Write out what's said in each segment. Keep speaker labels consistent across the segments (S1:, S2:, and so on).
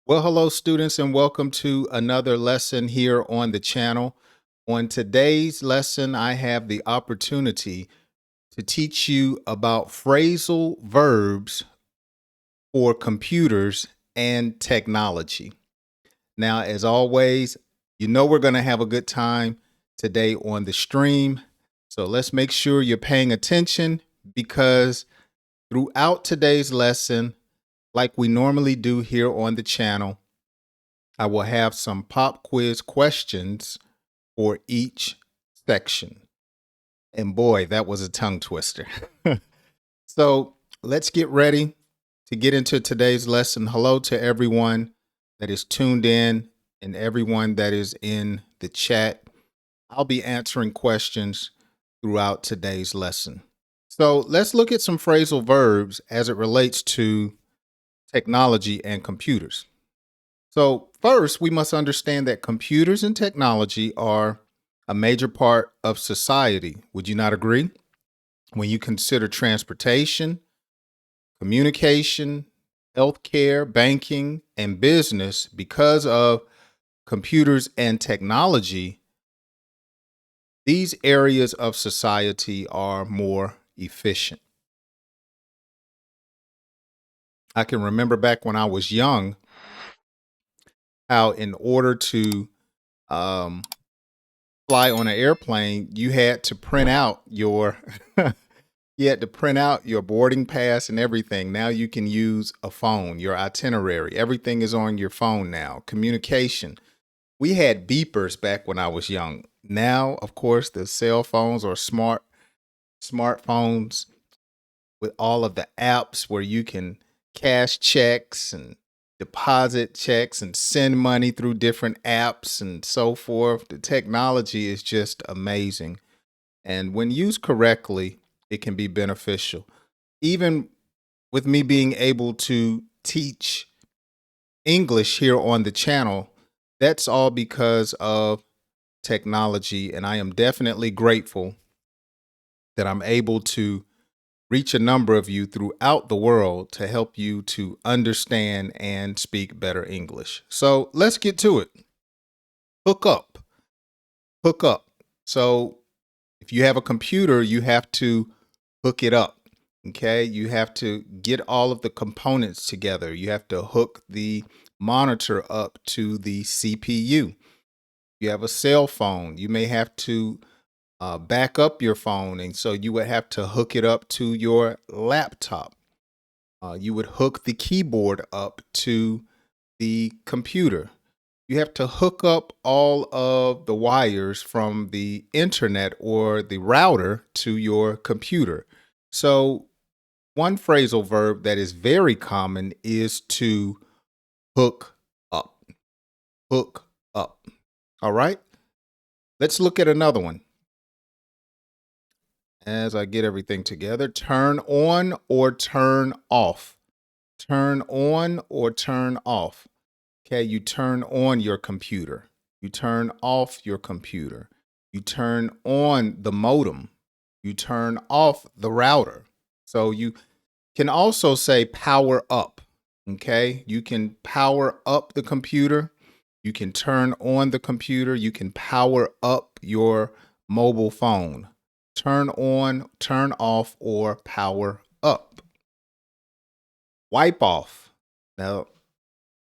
S1: Well, hello, students, and welcome to another lesson here on the channel. On today's lesson, I have the opportunity to teach you about phrasal verbs for computers and technology. Now, as always, you know we're going to have a good time today on the stream. So let's make sure you're paying attention because throughout today's lesson, like we normally do here on the channel, I will have some pop quiz questions for each section. And boy, that was a tongue twister. So let's get ready to get into today's lesson. Hello to everyone that is tuned in and everyone that is in the chat. I'll be answering questions throughout today's lesson. So let's look at some phrasal verbs as it relates to technology and computers. So, first, we must understand that computers and technology are a major part of society. Would you not agree? When you consider transportation, communication, healthcare, banking, and business, because of computers and technology, these areas of society are more efficient. I can remember back when I was young how, in order to um, fly on an airplane, you had to print out your you had to print out your boarding pass and everything. Now you can use a phone, your itinerary. Everything is on your phone now. Communication. We had beepers back when I was young. Now, of course, the cell phones or smartphones with all of the apps where you can cash checks and deposit checks and send money through different apps and so forth. The technology is just amazing. And when used correctly, it can be beneficial. Even with me being able to teach English here on the channel, that's all because of technology. And I am definitely grateful that I'm able to reach a number of you throughout the world to help you to understand and speak better English. So let's get to it. Hook up. Hook up. So if you have a computer, you have to hook it up. Okay. You have to get all of the components together. You have to hook the monitor up to the CPU. You have a cell phone. You may have to back up your phone. And so you would have to hook it up to your laptop. You would hook the keyboard up to the computer. You have to hook up all of the wires from the internet or the router to your computer. So, one phrasal verb that is very common is to hook up. Hook up. All right. Let's look at another one. As I get everything together, turn on or turn off. Turn on or turn off. Okay, you turn on your computer. You turn off your computer. You turn on the modem. You turn off the router. So you can also say power up. Okay, you can power up the computer. You can turn on the computer. You can power up your mobile phone. Turn on, turn off, or power up. Wipe off. Now,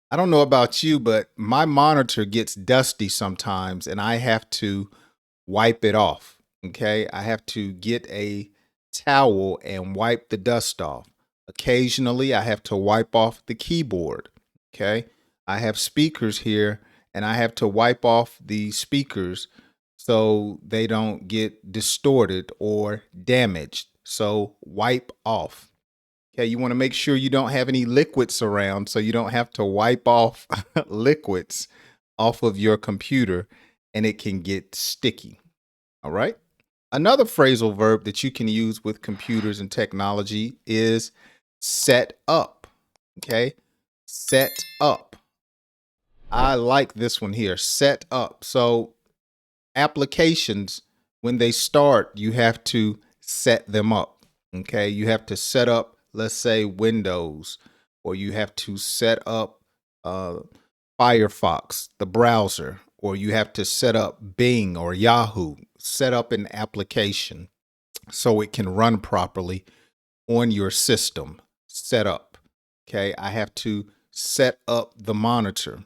S1: I don't know about you, but my monitor gets dusty sometimes and I have to wipe it off. Okay. I have to get a towel and wipe the dust off. Occasionally, I have to wipe off the keyboard. Okay. I have speakers here and I have to wipe off the speakers so they don't get distorted or damaged. So, wipe off. Okay, you want to make sure you don't have any liquids around so you don't have to wipe off liquids off of your computer and it can get sticky. All right. Another phrasal verb that you can use with computers and technology is set up. Okay, set up. I like this one here, set up. So, applications, when they start, you have to set them up. Okay, you have to set up, let's say, Windows, or you have to set up uh, Firefox, the browser, or you have to set up Bing or Yahoo, set up an application so it can run properly on your system. Set up. Okay. I have to set up the monitor.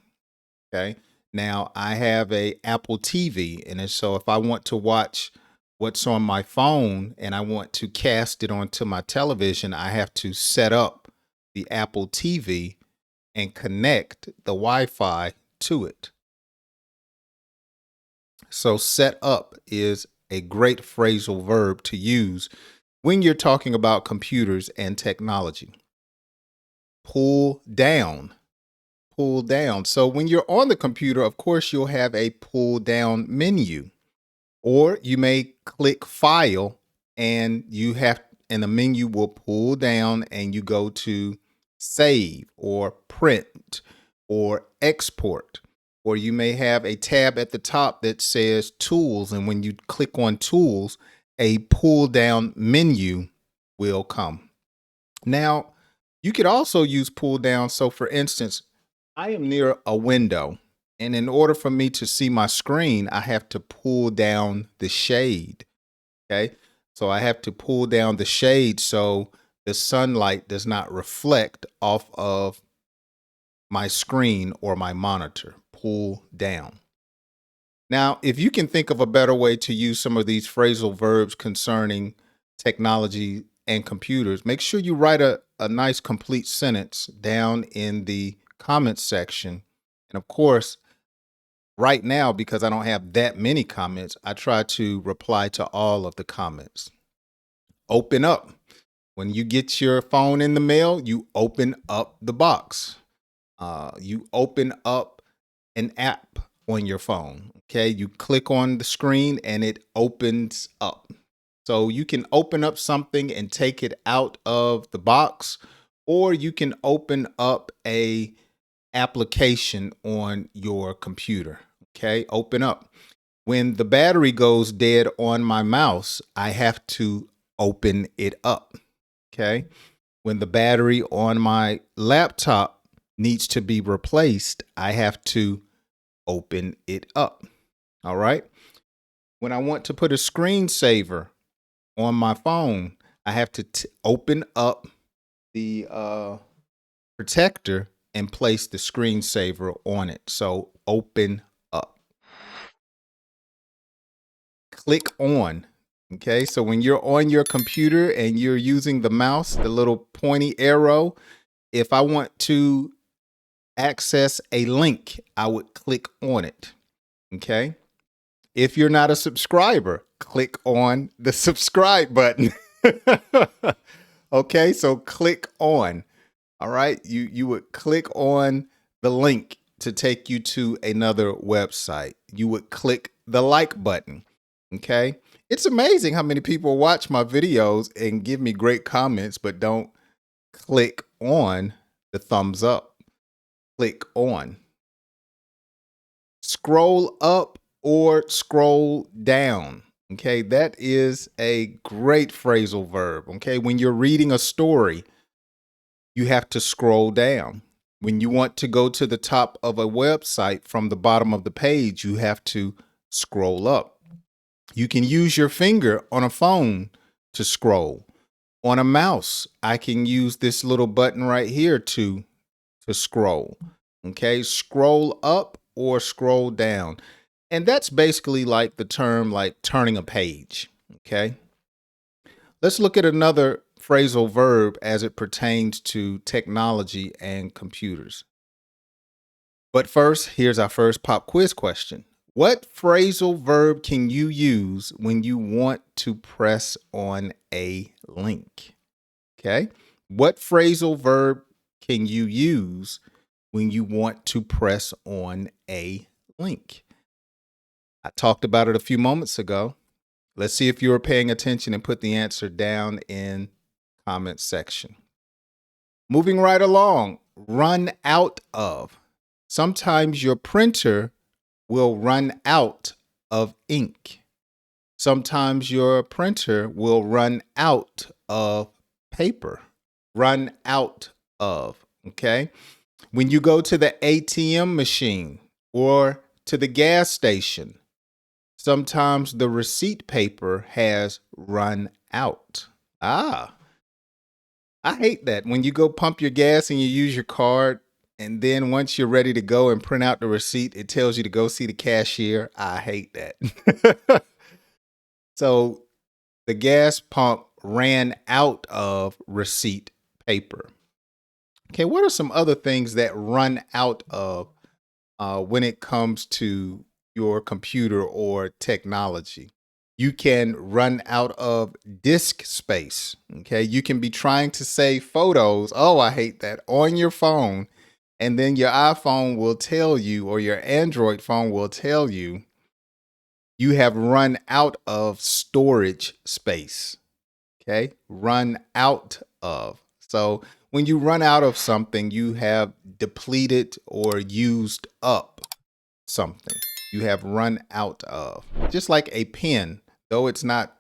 S1: Okay. Now I have a Apple TV, and so if I want to watch what's on my phone and I want to cast it onto my television, I have to set up the Apple TV and connect the Wi-Fi to it. So set up is a great phrasal verb to use when you're talking about computers and technology. Pull down. Pull down. So when you're on the computer, of course, you'll have a pull down menu, or you may click file and the menu will pull down and you go to save or print or export. Or you may have a tab at the top that says tools. And when you click on tools, a pull down menu will come. Now, you could also use pull down. So for instance, I am near a window, and in order for me to see my screen, I have to pull down the shade. Okay. So I have to pull down the shade so the sunlight does not reflect off of my screen or my monitor. Pull down. Now, if you can think of a better way to use some of these phrasal verbs concerning technology and computers, make sure you write a nice complete sentence down in the comments section. And of course, right now, because I don't have that many comments, I try to reply to all of the comments. Open up. When you get your phone in the mail, you open up the box. You open up an app on your phone. Okay, you click on the screen and it opens up. So you can open up something and take it out of the box, or you can open up a application on your computer. Okay, open up. When the battery goes dead on my mouse, I have to open it up. Okay, when the battery on my laptop needs to be replaced, I have to open it up. All right. When I want to put a screensaver on my phone, I have to open up the protector and place the screensaver on it. So open up. Click on. Okay, so when you're on your computer and you're using the mouse, the little pointy arrow, if I want to access a link, I would click on it. Okay. If you're not a subscriber, click on the subscribe button. Okay, so click on. All right, you would click on the link to take you to another website. You would click the like button. Okay, it's amazing how many people watch my videos and give me great comments, but don't click on the thumbs up. Click on. Scroll up or scroll down. Okay, that is a great phrasal verb. Okay, when you're reading a story, you have to scroll down. When you want to go to the top of a website from the bottom of the page, you have to scroll up. You can use your finger on a phone to scroll. On a mouse, I can use this little button right here to scroll. Okay, scroll up or scroll down. And that's basically like the term like turning a page. Okay, let's look at another phrasal verb as it pertains to technology and computers. But first, here's our first pop quiz question. What phrasal verb can you use when you want to press on a link? Okay, what phrasal verb can you use when you want to press on a link? I talked about it a few moments ago. Let's see if you were paying attention and put the answer down in comment section. Moving right along, run out of. Sometimes your printer will run out of ink. Sometimes your printer will run out of paper. Run out of, okay? When you go to the ATM machine or to the gas station, sometimes the receipt paper has run out. Ah, I hate that. When you go pump your gas and you use your card, and then once you're ready to go and print out the receipt, it tells you to go see the cashier. I hate that. So the gas pump ran out of receipt paper. Okay, what are some other things that run out of when it comes to your computer or technology? You can run out of disk space. Okay, you can be trying to save photos. Oh, I hate that, on your phone. And then your iPhone will tell you, or your Android phone will tell you, you have run out of storage space. Okay, run out of. So when you run out of something, you have depleted or used up something. You have run out of. Just like a pen, though it's not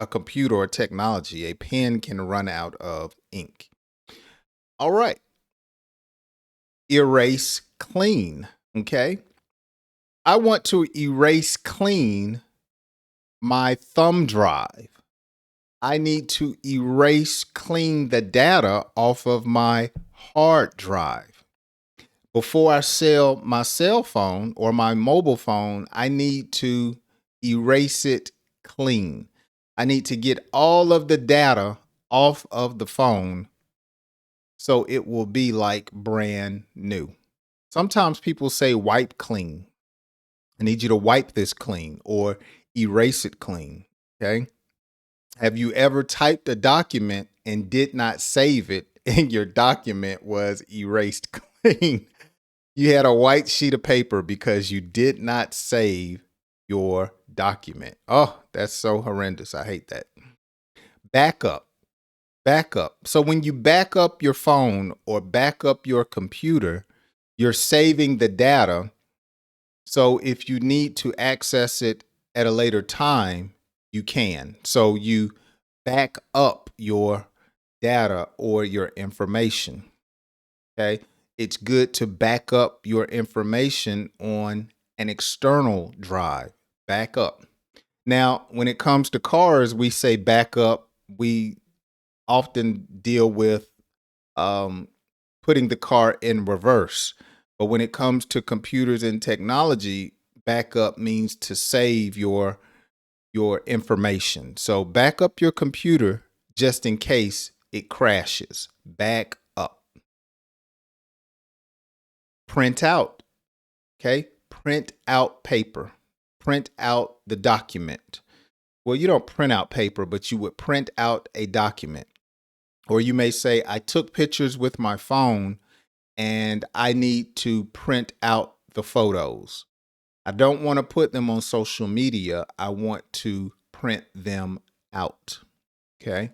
S1: a computer or technology, a pen can run out of ink. All right. Erase clean. Okay. I want to erase clean my thumb drive. I need to erase clean the data off of my hard drive. Before I sell my cell phone or my mobile phone, I need to erase it clean. I need to get all of the data off of the phone so it will be like brand new. Sometimes people say wipe clean. I need you to wipe this clean or erase it clean. Okay. Have you ever typed a document and did not save it and your document was erased clean? You had a white sheet of paper because you did not save your document. Oh, that's so horrendous. I hate that. Backup. Backup. So when you back up your phone or back up your computer, you're saving the data. So if you need to access it at a later time, you can. So you back up your data or your information. Okay. It's good to back up your information on an external drive. Back up. Now, when it comes to cars, we say back up. We often deal with putting the car in reverse. But when it comes to computers and technology, backup means to save your information. So back up your computer just in case it crashes. Back up. Print out. Okay? Print out paper. Print out the document. Well, you don't print out paper, but you would print out a document. Or you may say, I took pictures with my phone and I need to print out the photos. I don't want to put them on social media. I want to print them out. Okay.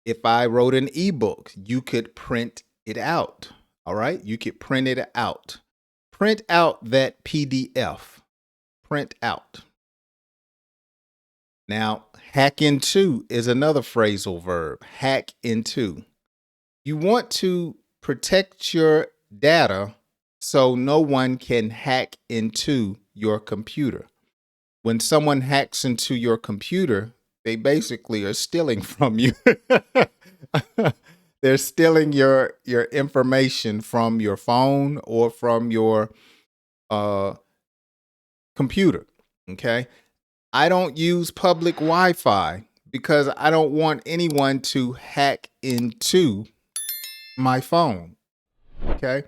S1: If I wrote an ebook, you could print it out. All right. You could print it out. Print out that PDF. Print out. Now, hack into is another phrasal verb. Hack into. You want to protect your data so no one can hack into your computer. When someone hacks into your computer, they basically are stealing from you. They're stealing your information from your phone or from your computer. Okay. I don't use public Wi-Fi because I don't want anyone to hack into my phone. Okay.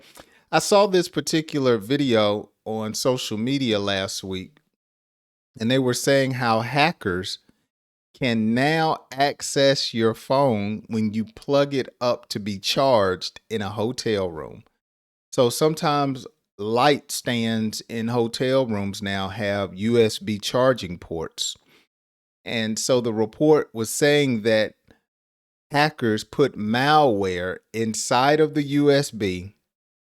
S1: I saw this particular video on social media last week, and they were saying how hackers can now access your phone when you plug it up to be charged in a hotel room. So sometimes light stands in hotel rooms now have USB charging ports. And so the report was saying that hackers put malware inside of the USB.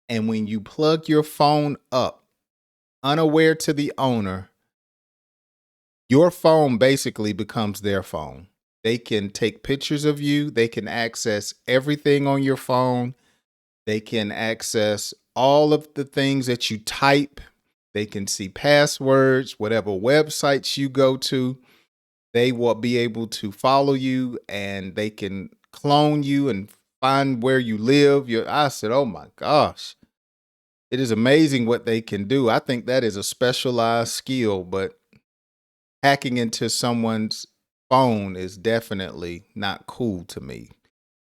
S1: And when you plug your phone up, unaware to the owner, your phone basically becomes their phone. They can take pictures of you. They can access everything on your phone. They can access all of the things that you type. They can see passwords, whatever websites you go to. They will be able to follow you, and they can clone you and find where you live. I said, oh my gosh, it is amazing what they can do. I think that is a specialized skill, but hacking into someone's phone is definitely not cool to me.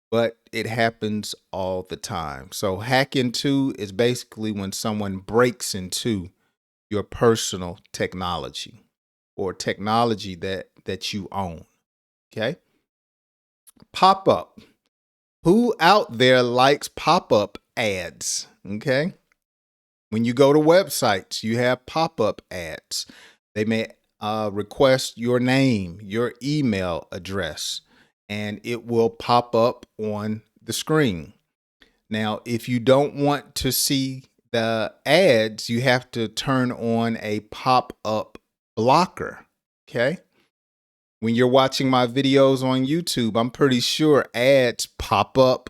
S1: But it happens all the time. So hack into is basically when someone breaks into your personal technology or technology that you own. Okay. Pop up. Who out there likes pop up ads? Okay. When you go to websites, you have pop up ads. They may request your name, your email address, and it will pop up on the screen. Now, if you don't want to see the ads, you have to turn on a pop up blocker. Okay. When you're watching my videos on YouTube, I'm pretty sure ads pop up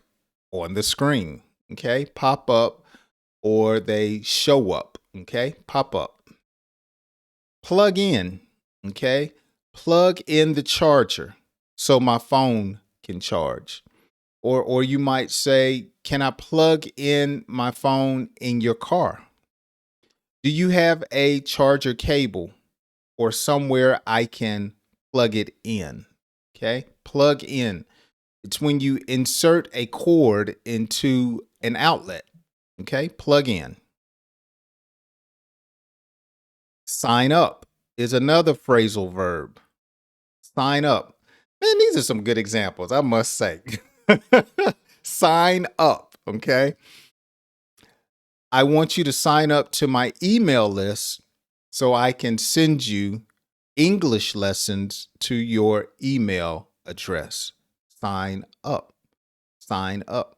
S1: on the screen. Okay. Pop up or they show up. Okay. Pop up. Plug in. Okay. Plug in the charger so my phone can charge. Or you might say, can I plug in my phone in your car? Do you have a charger cable or somewhere I can plug it in? Okay, plug in. It's when you insert a cord into an outlet. Okay, plug in. Sign up is another phrasal verb. Sign up. Man, these are some good examples, I must say. Sign up, okay? I want you to sign up to my email list so I can send you English lessons to your email address. Sign up. Sign up.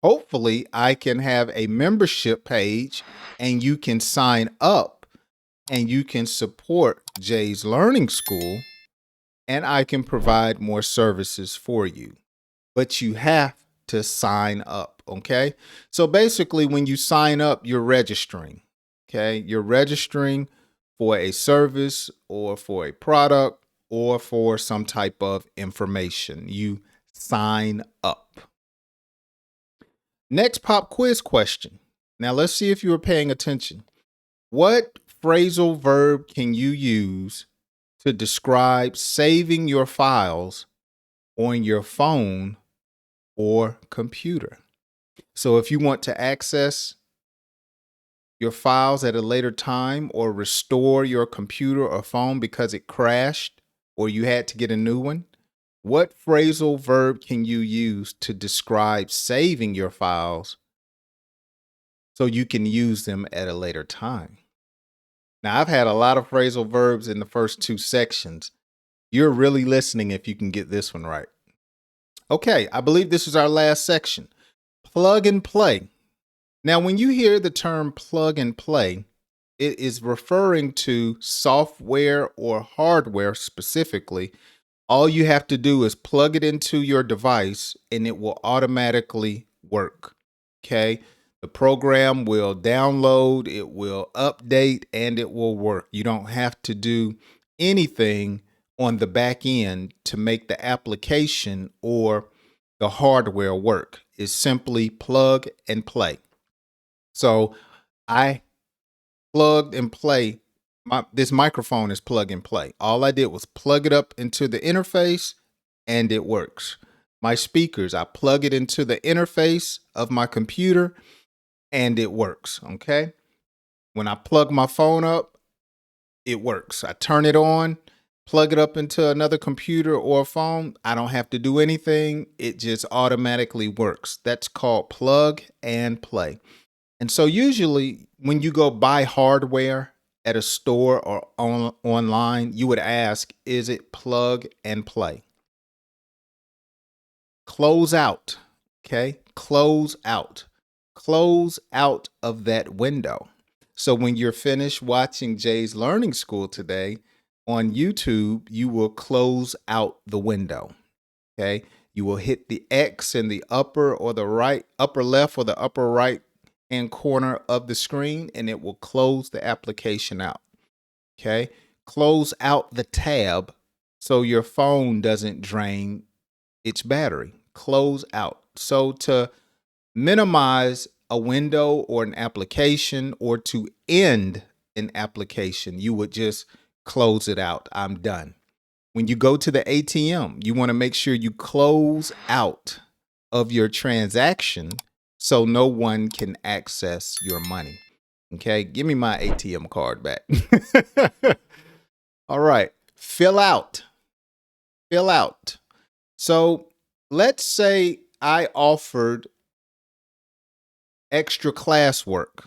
S1: Hopefully, I can have a membership page and you can sign up and you can support Jay's Learning School and I can provide more services for you. But you have to sign up, okay? So basically, when you sign up, you're registering, okay? You're registering for a service or for a product or for some type of information. You sign up. Next pop quiz question. Now, let's see if you were paying attention. What phrasal verb can you use to describe saving your files on your phone or computer? So if you want to access your files at a later time or restore your computer or phone because it crashed or you had to get a new one, what phrasal verb can you use to describe saving your files so you can use them at a later time? Now, I've had a lot of phrasal verbs in the first two sections. You're really listening if you can get this one right. Okay, I believe this is our last section. Plug and play. Now, when you hear the term plug and play, it is referring to software or hardware specifically. All you have to do is plug it into your device and it will automatically work. Okay. The program will download, it will update, and it will work. You don't have to do anything on the back end to make the application or the hardware work. It's simply plug and play. So I plugged and play. This microphone is plug and play. All I did was plug it up into the interface and it works. My speakers, I plug it into the interface of my computer and it works. Okay. When I plug my phone up, it works. I turn it on, plug it up into another computer or a phone. I don't have to do anything. It just automatically works. That's called plug and play. And so usually when you go buy hardware at a store or online, you would ask, is it plug and play? Close out. Okay. Close out. Close out of that window. So when you're finished watching Jay's Learning School today on YouTube, you will close out the window. Okay. You will hit the X in the upper left or the upper right hand corner of the screen, and it will close the application out. Okay. Close out the tab so your phone doesn't drain its battery. Close out. So to minimize a window or an application, or to end an application, you would just close it out. I'm done. When you go to the ATM, you want to make sure you close out of your transaction so no one can access your money. Okay, give me my ATM card back. All right, fill out. Fill out. So let's say I offered extra classwork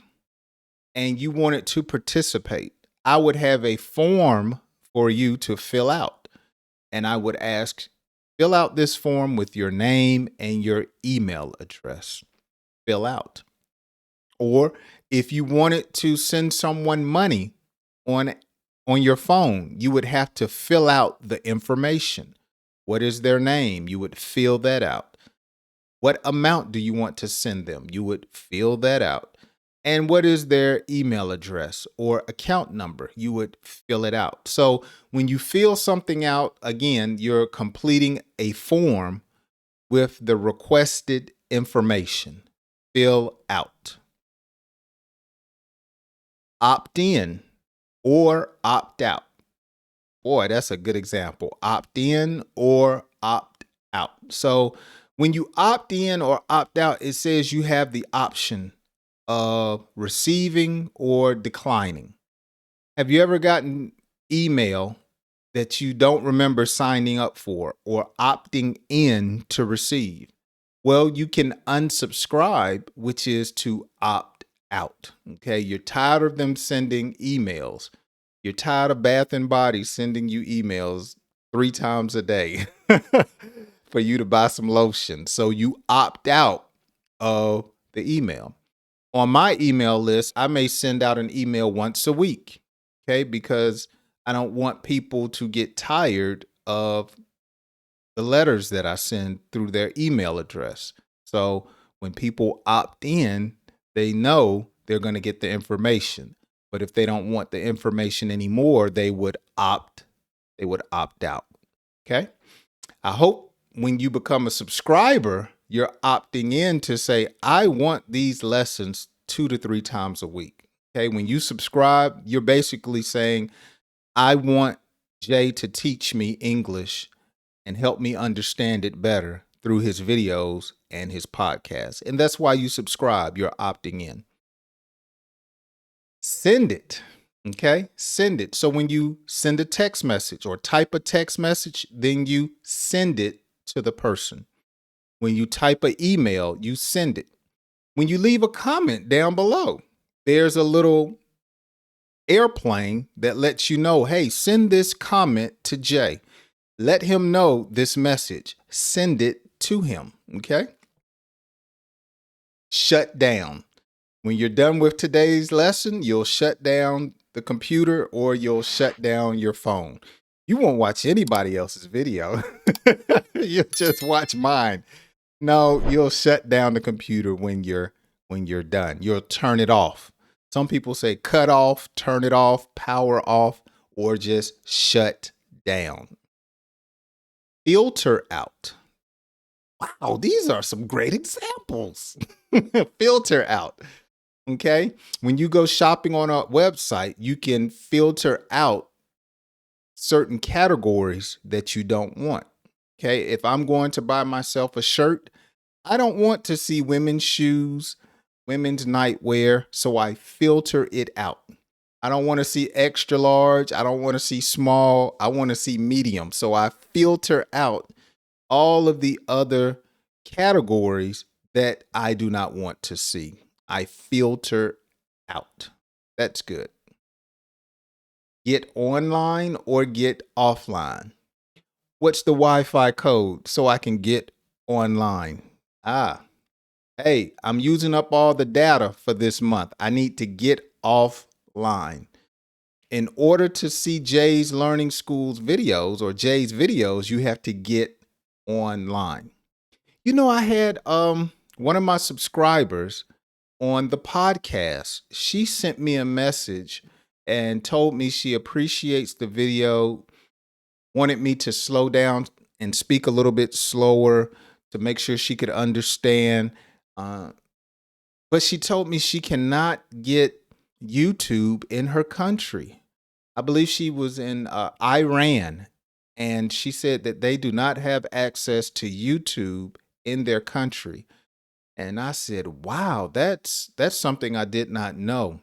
S1: and you wanted to participate. I would have a form for you to fill out. And I would ask, fill out this form with your name and your email address. Fill out. Or if you wanted to send someone money on your phone, you would have to fill out the information. What is their name? You would fill that out. What amount do you want to send them? You would fill that out. And what is their email address or account number? You would fill it out. So when you fill something out, again, you're completing a form with the requested information. Fill out. Opt in or opt out. Boy, that's a good example. Opt in or opt out. So when you opt in or opt out, it says you have the option of receiving or declining. Have you ever gotten email that you don't remember signing up for or opting in to receive? Well, you can unsubscribe, which is to opt out. Okay, you're tired of them sending emails. You're tired of Bath and Body sending you emails 3 times a day for you to buy some lotion. So you opt out of the email. On my email list, I may send out an email once a week, okay, because I don't want people to get tired of the letters that I send through their email address. So when people opt in, they know they're going to get the information. But if they don't want the information anymore, they would opt out. Okay? I hope when you become a subscriber, you're opting in to say, I want these lessons 2 to 3 times a week. Okay? When you subscribe, you're basically saying, I want Jay to teach me English and help me understand it better through his videos and his podcast. And that's why you subscribe. You're opting in. Send it. Okay? Send it. So when you send a text message or type a text message, then you send it to the person. When you type an email, you send it. When you leave a comment down below, there's a little airplane that lets you know, hey, send this comment to Jay. Let him know this message. Send it to him. Okay? Shut down. When you're done with today's lesson, you'll shut down the computer or you'll shut down your phone. You won't watch anybody else's video. You'll just watch mine. No, you'll shut down the computer when you're done. You'll turn it off. Some people say cut off, turn it off, power off, or just shut down. Filter out. Wow, these are some great examples. Filter out. Okay. When you go shopping on a website, you can filter out certain categories that you don't want. Okay. If I'm going to buy myself a shirt, I don't want to see women's shoes, women's nightwear. So I filter it out. I don't want to see extra large. I don't want to see small. I want to see medium. So I filter out all of the other categories that I do not want to see. I filter out. That's good. Get online or get offline. What's the Wi-Fi code so I can get online? Hey, I'm using up all the data for this month. I need to get offline. In order to see Jay's Learning School's videos or Jay's videos, you have to get online. I had one of my subscribers on the podcast. She sent me a message and told me she appreciates the video, wanted me to slow down and speak a little bit slower to make sure she could understand. Uh, but she told me she cannot get YouTube in her country. I believe she was in Iran, and she said that they do not have access to YouTube in their country. And I said, "Wow, that's something I did not know."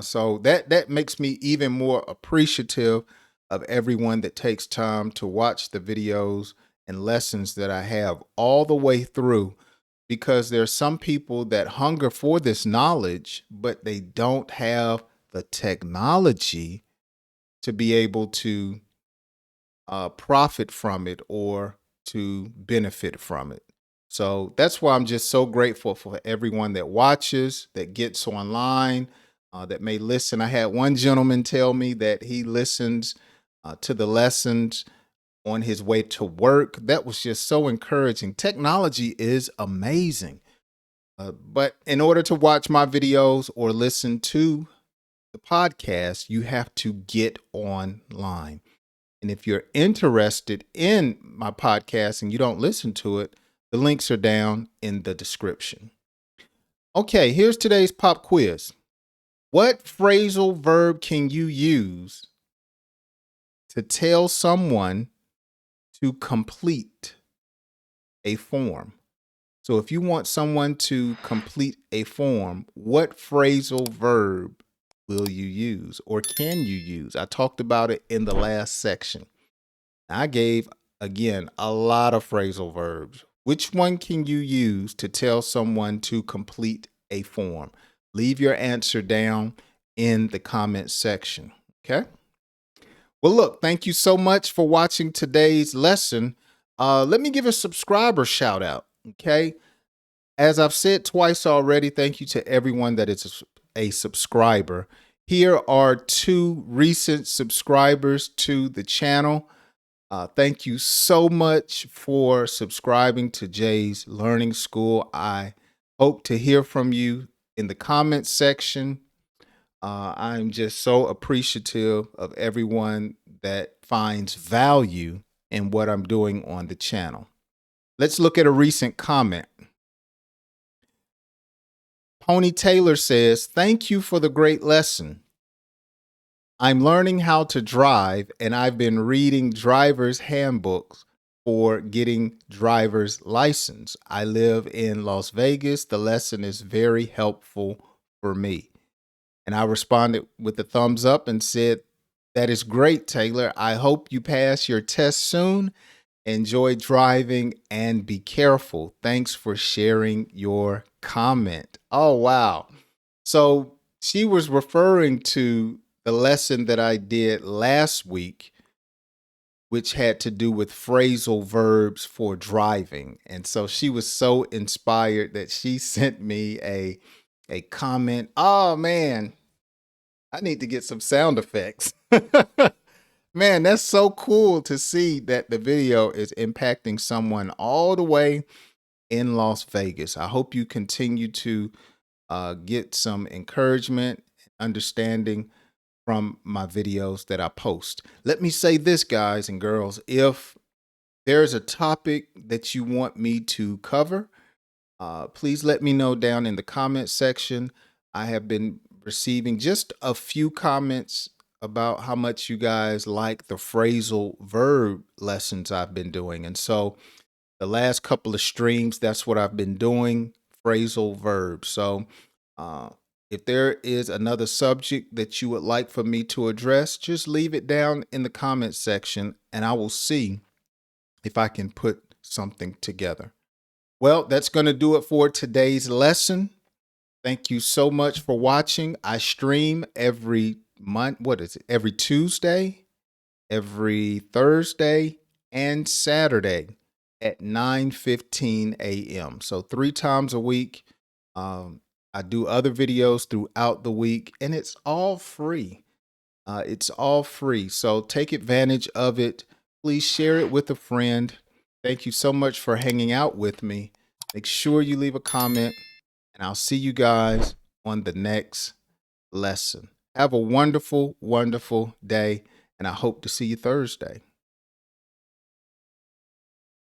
S1: So that makes me even more appreciative of everyone that takes time to watch the videos and lessons that I have all the way through, because there are some people that hunger for this knowledge, but they don't have the technology to be able to profit from it or to benefit from it. So that's why I'm just so grateful for everyone that watches, that gets online, that may listen. I had one gentleman tell me that he listens to the lessons on his way to work. That was just so encouraging. Technology is amazing. But in order to watch my videos or listen to the podcast, you have to get online. And if you're interested in my podcast and you don't listen to it, the links are down in the description. Okay, here's today's pop quiz. What phrasal verb can you use to tell someone to complete a form? So if you want someone to complete a form, what phrasal verb will you use or can you use? I talked about it in the last section. I gave, again, a lot of phrasal verbs. Which one can you use to tell someone to complete a form? Leave your answer down in the comment section. Okay. Well, look, thank you so much for watching today's lesson. Let me give a subscriber shout out. Okay. As I've said twice already, thank you to everyone that is a subscriber. Here are 2 recent subscribers to the channel. Thank you so much for subscribing to Jay's Learning School. I hope to hear from you in the comments section. I'm just so appreciative of everyone that finds value in what I'm doing on the channel. Let's look at a recent comment. Pony Taylor says, "Thank you for the great lesson. I'm learning how to drive, and I've been reading driver's handbooks for getting driver's license. I live in Las Vegas. The lesson is very helpful for me." And I responded with a thumbs up and said, "That is great, Taylor. I hope you pass your test soon. Enjoy driving and be careful. Thanks for sharing your comment." Oh, wow. So she was referring to the lesson that I did last week, which had to do with phrasal verbs for driving. And so she was so inspired that she sent me a comment. Oh man, I need to get some sound effects. Man, that's so cool to see that the video is impacting someone all the way in Las Vegas. I hope you continue to get some encouragement, understanding from my videos that I post. Let me say this, guys and girls, if there's a topic that you want me to cover, please let me know down in the comment section. I have been receiving just a few comments about how much you guys like the phrasal verb lessons I've been doing. And so the last couple of streams, that's what I've been doing, phrasal verbs. So uh, if there is another subject that you would like for me to address, just leave it down in the comments section and I will see if I can put something together. Well, that's going to do it for today's lesson. Thank you so much for watching. I stream every month. What is it? Every Tuesday, every Thursday, and Saturday at 9:15 a.m. So 3 times a week. I do other videos throughout the week, and it's all free. It's all free. So take advantage of it. Please share it with a friend. Thank you so much for hanging out with me. Make sure you leave a comment, and I'll see you guys on the next lesson. Have a wonderful, wonderful day, and I hope to see you Thursday.